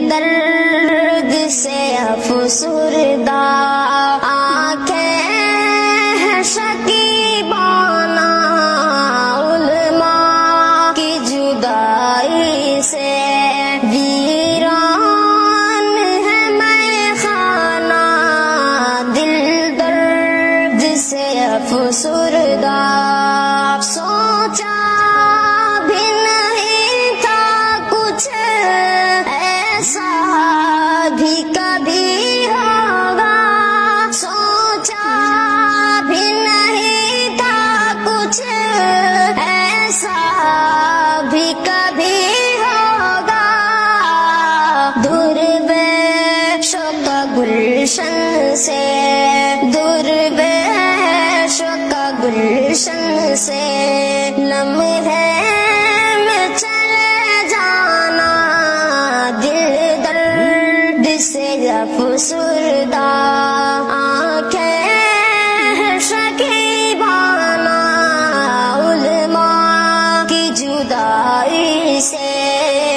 درد سے افسردہ آنکھیں ہیں شکیبانہ علماء کی جدائی سے ویران ہے میخانہ دل درد سے افسردہ سوچا بھی نہیں تھا کچھ ایسا بھی کبھی ہوگا سوچا بھی نہیں تھا کچھ ایسا بھی کبھی ہوگا دور بے شوق گلشن سے دور بے شوق گلشن سے لمحے میں چلے جانا دل درد سے افسردہ آنکھیں ہیں شکیبانہ علماء کی جدائی سے